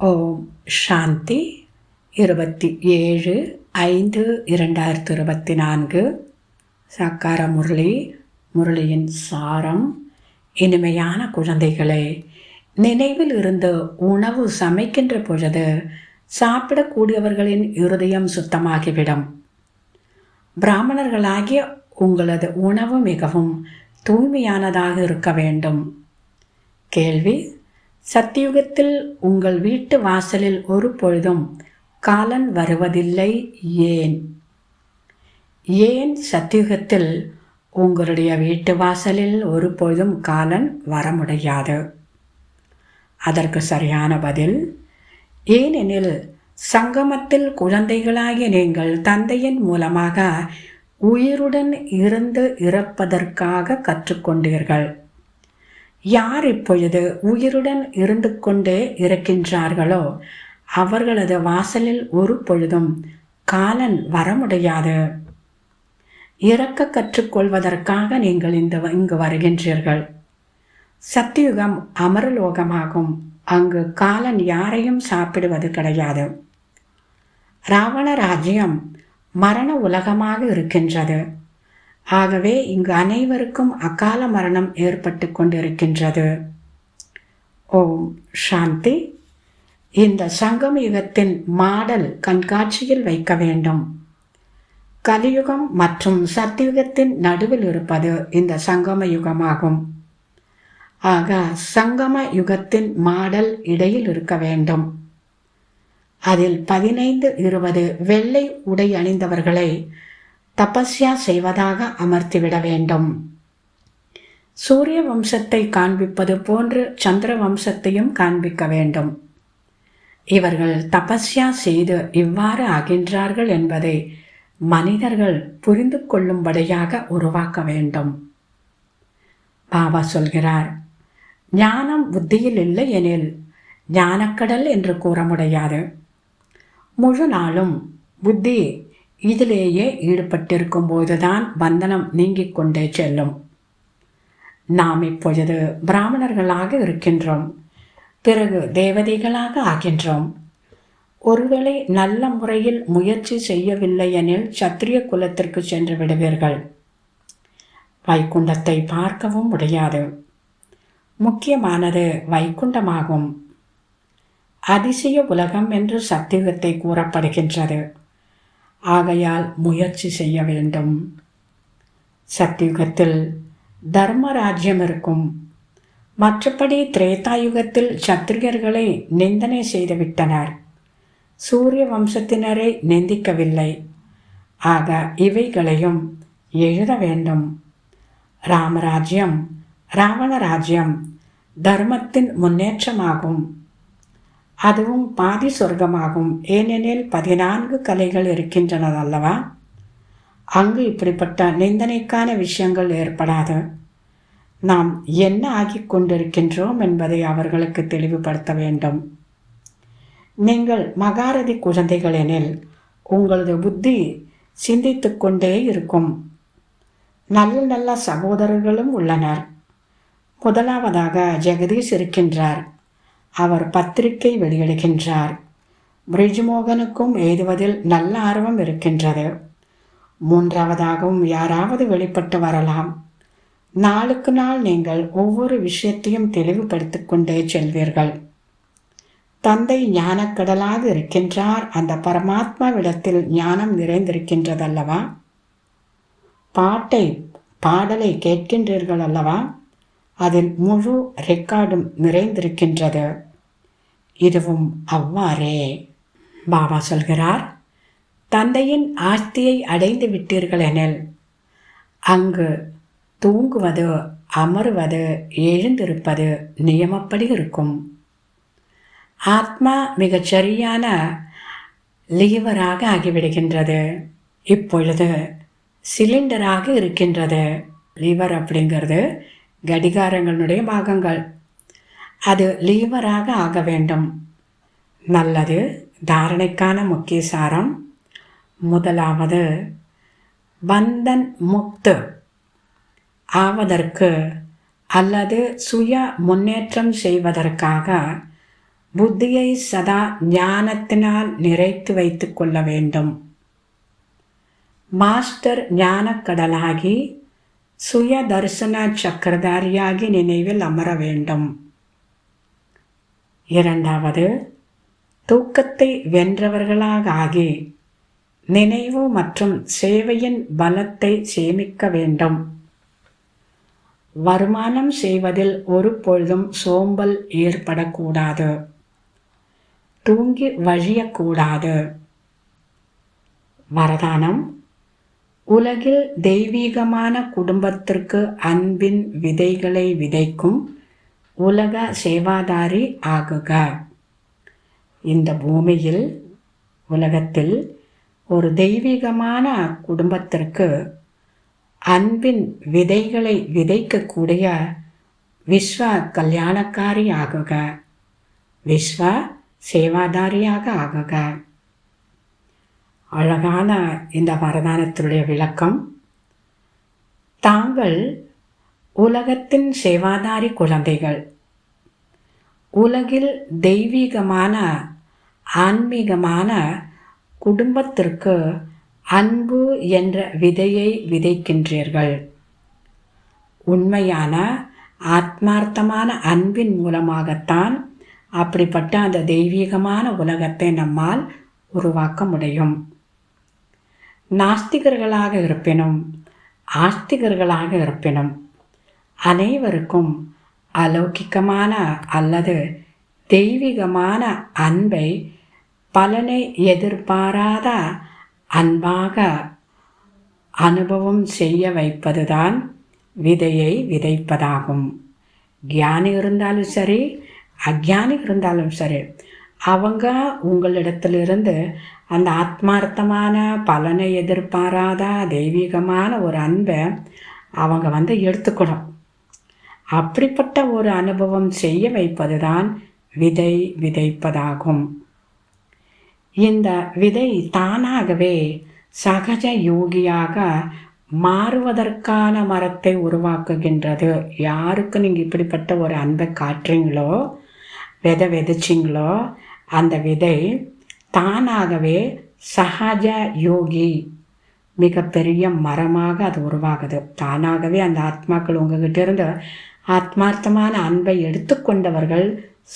ஓம் சாந்தி 27/5/2024 சாக்கார முரளியின் சாரம். இனிமையான குழந்தைகளே, நினைவில் இருந்து உணவு சமைக்கின்ற பொழுது சாப்பிடக்கூடியவர்களின் இருதயம் சுத்தமாகிவிடும். பிராமணர்களாகிய உங்களது உணவு மிகவும் தூய்மையானதாக இருக்க வேண்டும். கேள்வி: சத்தியுகத்தில் உங்கள் வீட்டு வாசலில் ஒரு பொழுதும் காலன் வருவதில்லை, ஏன்? ஏன் சத்தியுகத்தில் உங்களுடைய வீட்டு வாசலில் ஒரு பொழுதும் காலன் வர முடியாது? அதற்கு சரியான பதில்: ஏனெனில் சங்கமத்தில் குழந்தைகளாகிய நீங்கள் தந்தையின் மூலமாக உயிருடன் இருந்து இறப்பதற்காக கற்றுக்கொண்டீர்கள். யார் இப்பொழுது உயிருடன் இருந்து கொண்டே இருக்கின்றார்களோ அவர்களது வாசலில் ஒரு பொழுதும் காலன் வர முடியாது. இறக்க கற்றுக்கொள்வதற்காக நீங்கள் இங்கு வருகின்றீர்கள். சத்தியுகம் அமரலோகமாகும். அங்கு காலன் யாரையும் சாப்பிடுவது கிடையாது. ராவண ராஜ்யம் மரண உலகமாக இருக்கின்றது. ஆகவே இங்கு அனைவருக்கும் அகால மரணம் ஏற்பட்டு கொண்டிருக்கின்றது. ஓம் சாந்தி. இந்த சங்கம யுகத்தின் மாடல் கண்காட்சியில் வைக்க வேண்டும். கலியுகம் மற்றும் சத்தியுகத்தின் நடுவில் இருப்பது இந்த சங்கம யுகமாகும். ஆக சங்கம யுகத்தின் மாடல் இடையில் இருக்க வேண்டும். அதில் 15-20 வெள்ளை உடை அணிந்தவர்களை தபஸ்யா செய்வதாக அமர்த்திவிட வேண்டும். சூரிய வம்சத்தை காண்பிப்பது போன்று சந்திர வம்சத்தையும் காண்பிக்க வேண்டும். இவர்கள் தபஸ்யா செய்து இவ்வாறு ஆகின்றார்கள் என்பதை மனிதர்கள் புரிந்து கொள்ளும்படியாக உருவாக்க வேண்டும். பாபா சொல்கிறார், ஞானம் புத்தியில் இல்லை எனில் ஞானக்கடல் என்று கூற முடியாது. முழு நாளும் புத்தி இதிலேயே ஈடுபட்டிருக்கும் போதுதான் பந்தனம் நீங்கிக் கொண்டே செல்லும். நாம் இப்பொழுது பிராமணர்களாக இருக்கின்றோம். பிறகு தேவதைகளாக ஆகின்றோம். ஒருவேளை நல்ல முறையில் முயற்சி செய்யவில்லை எனில் சத்திரிய குலத்திற்கு சென்று விடுவீர்கள். வைகுண்டத்தை பார்க்கவும் முடியாது. முக்கியமானது வைகுண்டமாகும். அதிசய உலகம் என்று சத்தியுகத்தை கூறப்படுகின்றது. ஆகையால் முயற்சி செய்ய வேண்டும். சத்தியுகத்தில் தர்ம ராஜ்யம் இருக்கும். மற்றபடி திரேதாயுகத்தில் சத்திரியர்களை நிந்தனை செய்துவிட்டனர். சூரிய வம்சத்தினரை நிந்திக்கவில்லை. ஆக இவைகளையும் எழுத வேண்டும். ராமராஜ்யம் ராவண ராஜ்யம் தர்மத்தின் முன்னேற்றமாகும். அதுவும் பாதி சொர்க்கமாகும். ஏனெனில் 14 கலைகள் இருக்கின்றன அல்லவா? அங்கு இப்படிப்பட்ட நிந்தனைக்கான விஷயங்கள் ஏற்படாது. நாம் என்ன ஆகிக் கொண்டிருக்கின்றோம் என்பதை அவர்களுக்கு தெளிவுபடுத்த வேண்டும். நீங்கள் மகாரதி குழந்தைகள் எனில் உங்களது புத்தி சிந்தித்து கொண்டே இருக்கும். நல்ல நல்ல சகோதரர்களும் உள்ளனர். முதலாவதாக ஜெகதீஷ் இருக்கின்றார். அவர் பத்திரிகை வெளியிடுகின்றார். பிரிஜ்மோகனுக்கும் எழுதுவதில் நல்ல ஆர்வம் இருக்கின்றது. மூன்றாவதாகவும் யாராவது வெளிப்பட்டு வரலாம். நாளுக்கு நாள் நீங்கள் ஒவ்வொரு விஷயத்தையும் தெளிவுபடுத்திக் கொண்டே செல்வீர்கள். தந்தை ஞானக்கடலாக இருக்கின்றார். அந்த பரமாத்மாவிடத்தில் ஞானம் நிறைந்திருக்கின்றதல்லவா? பாடலை கேட்கின்றீர்கள் அல்லவா? அதில் முழு ரெக்கார்டும் நிறைந்திருக்கின்றது. இதுவும் அவ்வாறே. பாபா சொல்கிறார், தந்தையின் ஆஸ்தியை அடைந்து விட்டீர்கள் எனில் அங்கு தூங்குவது, அமர்வது, எழுந்திருப்பது நியமப்படி இருக்கும். ஆத்மா மிகச் சரியான லீவராக ஆகிவிடுகின்றது. இப்பொழுது சிலிண்டராக இருக்கின்றது. லீவர் அப்படிங்கிறது கடிகாரங்களுடைய பாகங்கள். அது லீவராக ஆக வேண்டும். நல்லது. தாரணைக்கான முக்கிய சாரம். முதலாவது, பந்தன் முக்து ஆவதற்கு அல்லது சுய முன்னேற்றம் செய்வதற்காக புத்தியை சதா ஞானத்தினால் நிறைத்து வைத்து கொள்ள வேண்டும். மாஸ்டர் ஞானக்கடலாகி சுய தரிசன சக்கரதாரியாகி நினைவில் அமர வேண்டும். 2வது, தூக்கத்தை வென்றவர்களாக ஆகி நினைவு மற்றும் சேவையின் பலத்தை சேமிக்க வேண்டும். வருமானம் செய்வதில் ஒரு பொழுதும் சோம்பல் ஏற்படக்கூடாது. தூங்கி வழியக்கூடாது. வரதானம்: உலகில் தெய்வீகமான குடும்பத்திற்கு அன்பின் விதைகளை விதைக்கும் உலக சேவாதாரி ஆகுக. இந்த பூமியில், உலகத்தில் ஒரு தெய்வீகமான குடும்பத்திற்கு அன்பின் விதைகளை விதைக்கக்கூடிய விஸ்வ கல்யாணக்காரி ஆகுக. விஸ்வ சேவாதாரியாக ஆகுக. அழகான இந்த வரதானத்தினுடைய விளக்கம். தாங்கள் உலகத்தின் சேவாதாரி குழந்தைகள். உலகில் தெய்வீகமான ஆன்மீகமான குடும்பத்திற்கு அன்பு என்ற விதையை விதைக்கின்றீர்கள். உண்மையான ஆத்மார்த்தமான அன்பின் மூலமாகத்தான் அப்படிப்பட்ட அந்த தெய்வீகமான உலகத்தை நம்மால் உருவாக்க முடியும். நாஸ்திகர்களாக இருப்பினும் ஆஸ்திகர்களாக இருப்பினும் அனைவருக்கும் அலௌகிக்கமான அல்லது தெய்வீகமான அன்பை பலனை எதிர்பாராத அன்பாக அனுபவம் செய்ய வைப்பதுதான் விதையை விதைப்பதாகும். ஞானி இருந்தாலும் சரி, அஞ்ஞானி இருந்தாலும் சரி, அவங்க உங்களிடத்திலிருந்து அந்த ஆத்மார்த்தமான பலனை எதிர்பாராத தெய்வீகமான ஒரு அன்பை அவங்க எடுத்துக்கணும். அப்படிப்பட்ட ஒரு அனுபவம் செய்ய வைப்பதுதான் விதை விதைப்பதாகும். இந்த விதை தானாகவே சகஜ யோகியாக மாறுவதற்கான மரத்தை உருவாக்குகின்றது. யாருக்கு நீங்கள் இப்படிப்பட்ட ஒரு அன்பை காட்டுறீங்களோ, விதைச்சிங்களோ, அந்த விதை தானாகவே சகஜ யோகி மிகப்பெரிய மரமாக அது உருவாகுது. தானாகவே அந்த ஆத்மாக்கள் உங்ககிட்ட இருந்து ஆத்மார்த்தமான அன்பை எடுத்துக்கொண்டவர்கள்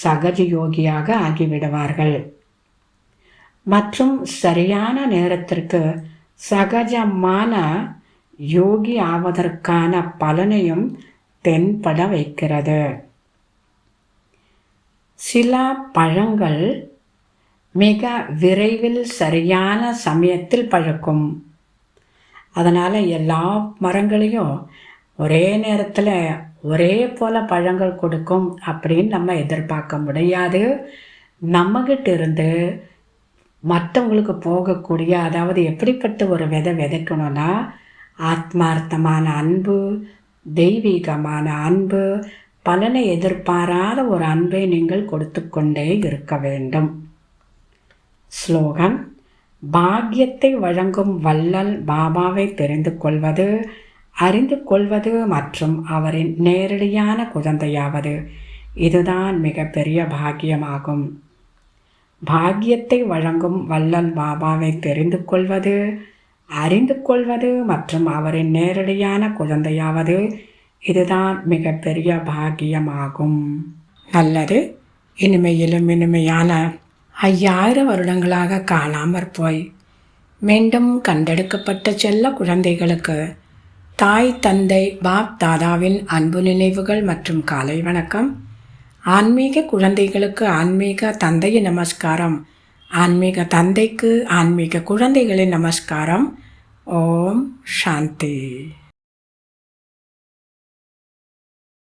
சகஜ யோகியாக ஆகிவிடுவார்கள். மற்றும் சரியான நேரத்திற்கு சகஜமான யோகி ஆவதற்கான பலனையும் தென்பட வைக்கிறது. சில பழங்கள் மிக விரைவில் சரியான சமயத்தில் பழுக்கும். அதனால் எல்லா மரங்களையும் ஒரே நேரத்தில் ஒரே போல் பழங்கள் கொடுக்கும் அப்படின்னு நம்ம எதிர்பார்க்க முடியாது. நம்மகிட்ட இருந்து மற்றவங்களுக்கு போகக்கூடிய, அதாவது எப்படிப்பட்ட ஒரு விதை விதைக்கணும்னா ஆத்மார்த்தமான அன்பு, தெய்வீகமான அன்பு, பலனை எதிர்பாராத ஒரு அன்பை நீங்கள் கொடுத்து கொண்டே இருக்க வேண்டும். ஸ்லோகன்: பாக்கியத்தை வழங்கும் வள்ளல் பாபாவை தெரிந்து கொள்வது, அறிந்து கொள்வது மற்றும் அவரின் நேரடியான குழந்தையாவது இதுதான் மிகப்பெரிய பாக்கியமாகும். பாக்கியத்தை வழங்கும் வள்ளல் பாபாவை தெரிந்து கொள்வது, அறிந்து கொள்வது மற்றும் அவரின் நேரடியான குழந்தையாவது இதுதான் மிகப்பெரிய பாக்கியமாகும். நல்லது. இனிமையிலும் இனிமையான 5000 வருடங்களாக காணாமற் போய் மீண்டும் கண்டெடுக்கப்பட்ட செல்ல குழந்தைகளுக்கு தாய் தந்தை பாப் தாதாவின் அன்பு நினைவுகள் மற்றும் காலை வணக்கம். ஆன்மீக குழந்தைகளுக்கு ஆன்மீக தந்தையின் நமஸ்காரம். ஆன்மீக தந்தைக்கு ஆன்மீக குழந்தைகளின் நமஸ்காரம். ஓம் சாந்தி.